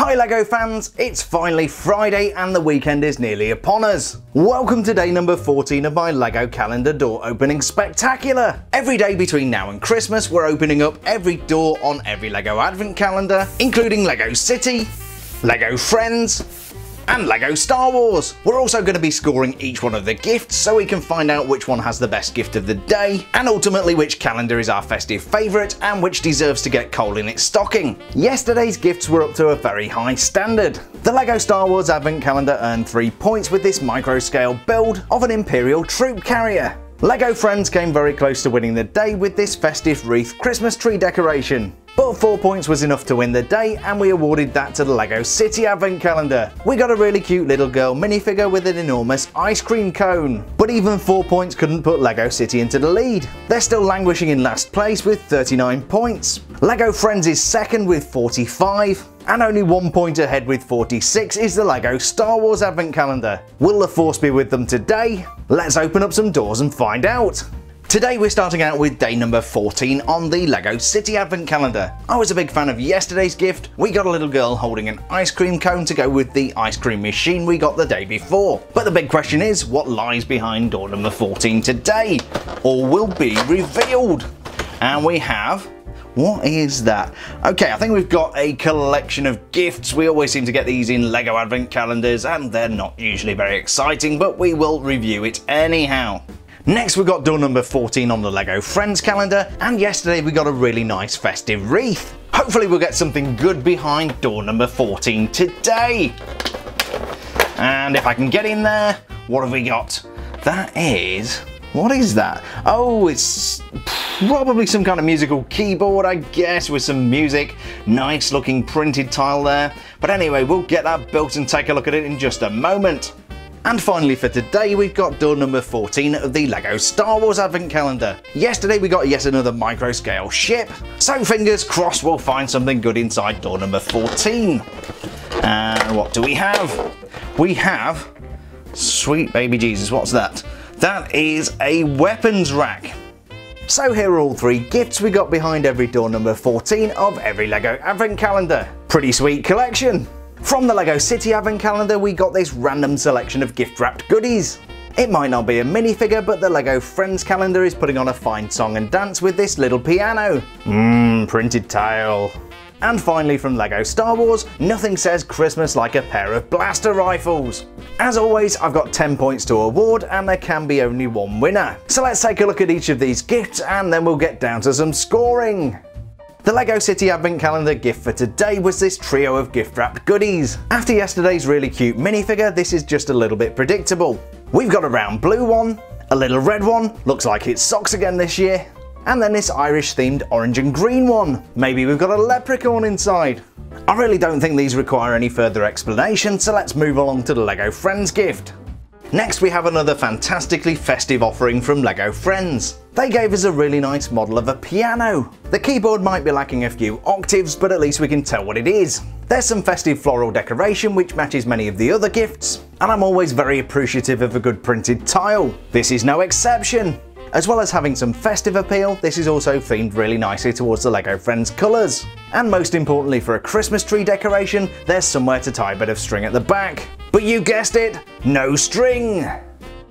Hi LEGO fans, it's finally Friday and the weekend is nearly upon us. Welcome to day number 14 of my LEGO calendar door opening spectacular. Every day between now and Christmas we're opening up every door on every LEGO advent calendar, including LEGO City, LEGO Friends, and LEGO Star Wars. We're also going to be scoring each one of the gifts so we can find out which one has the best gift of the day, and ultimately which calendar is our festive favourite and which deserves to get coal in its stocking. Yesterday's gifts were up to a very high standard. The LEGO Star Wars advent calendar earned 3 points with this micro scale build of an Imperial troop carrier. LEGO Friends came very close to winning the day with this festive wreath Christmas tree decoration. But 4 points was enough to win the day, and we awarded that to the LEGO City Advent Calendar. We got a really cute little girl minifigure with an enormous ice cream cone. But even 4 points couldn't put LEGO City into the lead. They're still languishing in last place with 39 points. LEGO Friends is second with 45. And only 1 point ahead with 46 is the LEGO Star Wars Advent Calendar. Will the Force be with them today? Let's open up some doors and find out. Today we're starting out with day number 14 on the LEGO City Advent Calendar. I was a big fan of yesterday's gift. We got a little girl holding an ice cream cone to go with the ice cream machine we got the day before. But the big question is, what lies behind door number 14 today? All will be revealed. And we have... what is that? Okay, I think we've got a collection of gifts. We always seem to get these in LEGO Advent Calendars and they're not usually very exciting, but we will review it anyhow. Next we've got door number 14 on the LEGO Friends calendar, and yesterday we got a really nice festive wreath. Hopefully we'll get something good behind door number 14 today. And if I can get in there, what have we got? That is... what is that? Oh, it's probably some kind of musical keyboard, I guess, with some music. Nice looking printed tile there. But anyway, we'll get that built and take a look at it in just a moment. And finally for today, we've got door number 14 of the LEGO Star Wars Advent Calendar. Yesterday we got yet another micro scale ship, so fingers crossed we'll find something good inside door number 14. And what do we have? We have... sweet baby Jesus, what's that? That is a weapons rack. So here are all 3 gifts we got behind every door number 14 of every LEGO Advent Calendar. Pretty sweet collection. From the LEGO City Advent Calendar we got this random selection of gift wrapped goodies. It might not be a minifigure, but the LEGO Friends calendar is putting on a fine song and dance with this little piano. Printed tile. And finally from LEGO Star Wars, nothing says Christmas like a pair of blaster rifles. As always, I've got 10 points to award and there can be only one winner. So let's take a look at each of these gifts and then we'll get down to some scoring. The LEGO City Advent Calendar gift for today was this trio of gift wrapped goodies. After yesterday's really cute minifigure, this is just a little bit predictable. We've got a round blue one, a little red one, looks like it's socks again this year, and then this Irish themed orange and green one. Maybe we've got a leprechaun inside. I really don't think these require any further explanation, so let's move along to the LEGO Friends gift. Next we have another fantastically festive offering from LEGO Friends. They gave us a really nice model of a piano. The keyboard might be lacking a few octaves, but at least we can tell what it is. There's some festive floral decoration which matches many of the other gifts, and I'm always very appreciative of a good printed tile. This is no exception. As well as having some festive appeal, this is also themed really nicely towards the LEGO Friends colours. And most importantly for a Christmas tree decoration, there's somewhere to tie a bit of string at the back. But you guessed it, no string!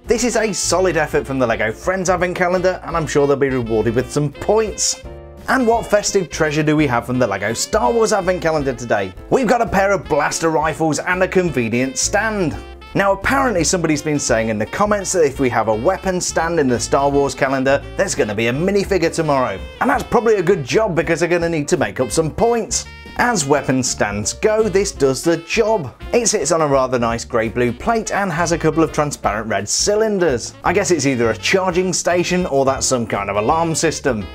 This is a solid effort from the LEGO Friends Advent Calendar and I'm sure they'll be rewarded with some points. And what festive treasure do we have from the LEGO Star Wars Advent Calendar today? We've got a pair of blaster rifles and a convenient stand. Now apparently somebody's been saying in the comments that if we have a weapon stand in the Star Wars calendar, there's going to be a minifigure tomorrow. And that's probably a good job because they're going to need to make up some points. As weapon stands go, this does the job. It sits on a rather nice grey-blue plate and has a couple of transparent red cylinders. I guess it's either a charging station or that's some kind of alarm system.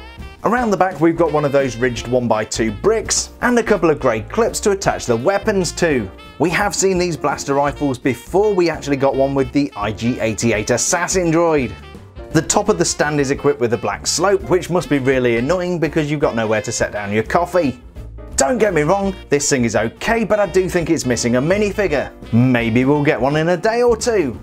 Around the back we've got one of those ridged 1x2 bricks and a couple of grey clips to attach the weapons to. We have seen these blaster rifles before. We actually got one with the IG-88 assassin droid. The top of the stand is equipped with a black slope, which must be really annoying because you've got nowhere to set down your coffee. Don't get me wrong, this thing is okay, but I do think it's missing a minifigure. Maybe we'll get one in a day or two.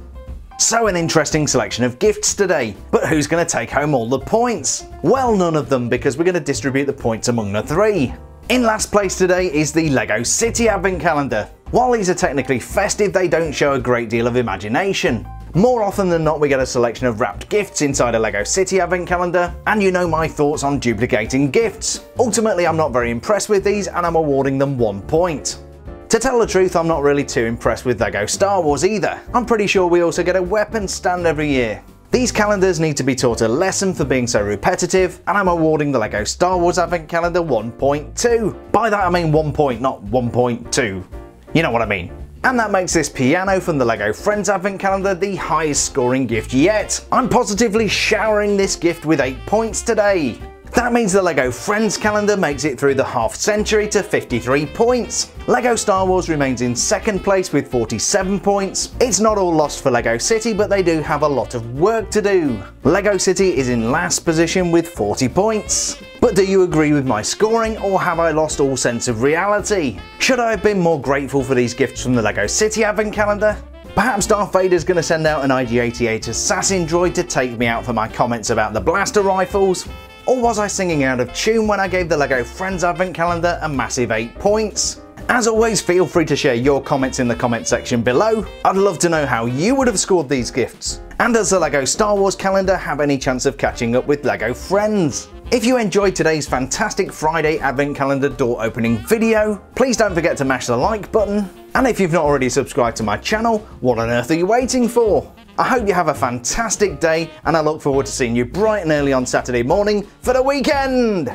So an interesting selection of gifts today, but who's going to take home all the points? Well, none of them, because we're going to distribute the points among the 3. In last place today is the Lego City Advent Calendar. While these are technically festive, they don't show a great deal of imagination. More often than not, we get a selection of wrapped gifts inside a Lego City Advent Calendar, and you know my thoughts on duplicating gifts. Ultimately, I'm not very impressed with these, and I'm awarding them 1 point. To tell the truth, I'm not really too impressed with Lego Star Wars either. I'm pretty sure we also get a weapons stand every year. These calendars need to be taught a lesson for being so repetitive, and I'm awarding the Lego Star Wars Advent Calendar 1.2. By that I mean 1 point, not 1.2. You know what I mean. And that makes this piano from the Lego Friends Advent Calendar the highest scoring gift yet. I'm positively showering this gift with 8 points today. That means the Lego Friends calendar makes it through the half century to 53 points. Lego Star Wars remains in second place with 47 points. It's not all lost for Lego City, but they do have a lot of work to do. Lego City is in last position with 40 points. But do you agree with my scoring, or have I lost all sense of reality? Should I have been more grateful for these gifts from the Lego City Advent Calendar? Perhaps Darth Vader's going to send out an IG-88 assassin droid to take me out for my comments about the blaster rifles? Or was I singing out of tune when I gave the Lego Friends Advent Calendar a massive 8 points? As always, feel free to share your comments in the comment section below. I'd love to know how you would have scored these gifts. And does the Lego Star Wars calendar have any chance of catching up with Lego Friends? If you enjoyed today's fantastic Friday Advent Calendar door opening video, please don't forget to mash the like button. And if you've not already subscribed to my channel, what on earth are you waiting for? I hope you have a fantastic day, and I look forward to seeing you bright and early on Saturday morning for the weekend!